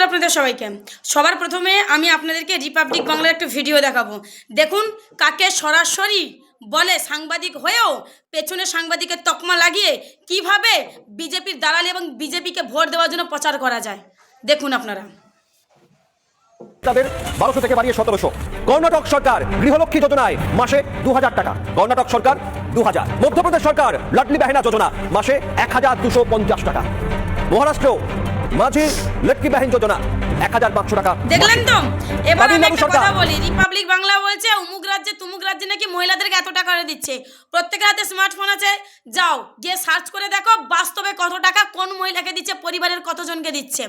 নমস্কার আপনাদের সবাইকে। সবার প্রথমে আমি আপনাদেরকে রিপাবলিক বাংলার একটা ভিডিও দেখাবো। দেখুন কাকে সরাসরি বলে সাংবাদিক হয়েও পেছনে সাংবাদিকের তকমা লাগিয়ে কিভাবে বিজেপির দালালি এবং বিজেপিকে ভোট দেওয়ার জন্য প্রচার করা যায়। দেখুন আপনারা। তাদের 1200 থেকে বাড়িয়ে 1700। কর্ণাটক সরকার গৃহলক্ষ্মী যোজনায় মাসে 2000 টাকা। কর্ণাটক সরকার 2000। মধ্যপ্রদেশ সরকার লাডলি বাহিনা যোজনা মাসে 1250 টাকা। মহারাষ্ট্র মাঝি লটকি বাহিন যোজনা 1500 টাকা। দেখলেন তো? এবার আমি একটা কথা বলি, রিপাবলিক বাংলা বলছে অমুক রাজ্যে তুমুক রাজ্যে নাকি মহিলাদেরকে এত টাকা করে দিচ্ছে। প্রত্যেকের হাতে স্মার্টফোন আছে, যাও গিয়ে সার্চ করে দেখো বাস্তবে কত টাকা কোন মহিলাকে দিচ্ছে, পরিবারের কতজনকে দিচ্ছে।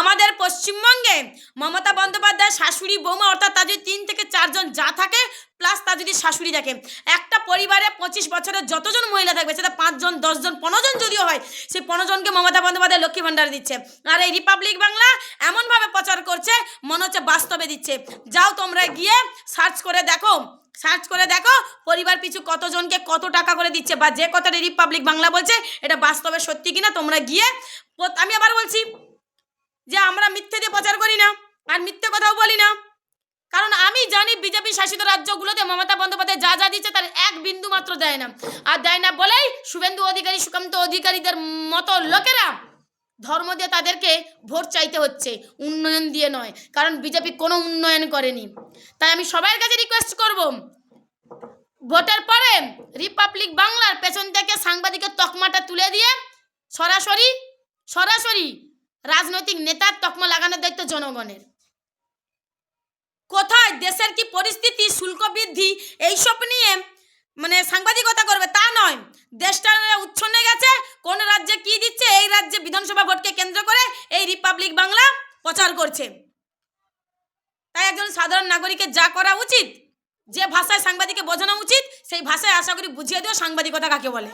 আমাদের পশ্চিমবঙ্গে মমতা বন্দ্যোপাধ্যায় শাশুড়ি বৌমা অর্থাৎ তার যদি 3 থেকে 4 জন যা থাকে প্লাস তার যদি শাশুড়ি থাকে, একটা পরিবারে 25 বছরের যতজন মহিলা থাকবে সেটা 5 জন 10 জন 15 জন যদিও হয়, সেই 15 জনকে মমতা বন্দ্যোপাধ্যায় লক্ষ্মী ভাণ্ডার দিচ্ছে। আর এই রিপাবলিক বাংলা এমনভাবে প্রচার করছে মনে হচ্ছে বাস্তবে দিচ্ছে। যাও তোমরা গিয়ে সার্চ করে দেখো পরিবার পিছু কতজনকে কত টাকা করে দিচ্ছে, বা যে কথাটা রিপাবলিক বাংলা বলছে এটা বাস্তবে সত্যি কিনা তোমরা গিয়ে। আমি আবার বলছি যে আমরা মিথ্যে দিয়ে প্রচার করি না আর মিথ্যে কথাও বলি না, কারণ আমি জানি বিজেপি শাসিত রাজ্যগুলোতে মমতা বন্দ্যোপাধ্যায় যা যা দিচ্ছে তার এক বিন্দু মাত্র দেয় না। আর দেয় না বলেই শুভেন্দু অধিকারী সুকান্ত অধিকারীদের মতো লোকেরা ধর্ম দিয়ে তাদেরকে ভোট চাইতে হচ্ছে, উন্নয়ন দিয়ে নয়। কারণ বিজেপি কোনো উন্নয়ন করেনি। তাই আমি সবার কাছে রিকোয়েস্ট করব, ভোটের পরে রিপাবলিক বাংলার পেছন থেকে সাংবাদিকের তকমাটা তুলে দিয়ে সরাসরি রাজনৈতিক নেতার তকমা লাগানোর দায়িত্ব জনগণের। কোথায় দেশের কি পরিস্থিতি, শুল্ক বৃদ্ধি এইসব নিয়ে সাংবাদিকতা করবে তা নয়। দেশটা উচ্ছন্নে গেছে, কোন রাজ্যে কি দিচ্ছে, এই রাজ্যে বিধানসভা ভোটকে কেন্দ্র করে এই রিপাবলিক বাংলা প্রচার করছে। তাই একজন সাধারণ নাগরিকের যা করা উচিত, যে ভাষায় সাংবাদিককে বোঝানো উচিত সেই ভাষায় আশা করি বুঝিয়ে দিও সাংবাদিকতা কাকে বলে।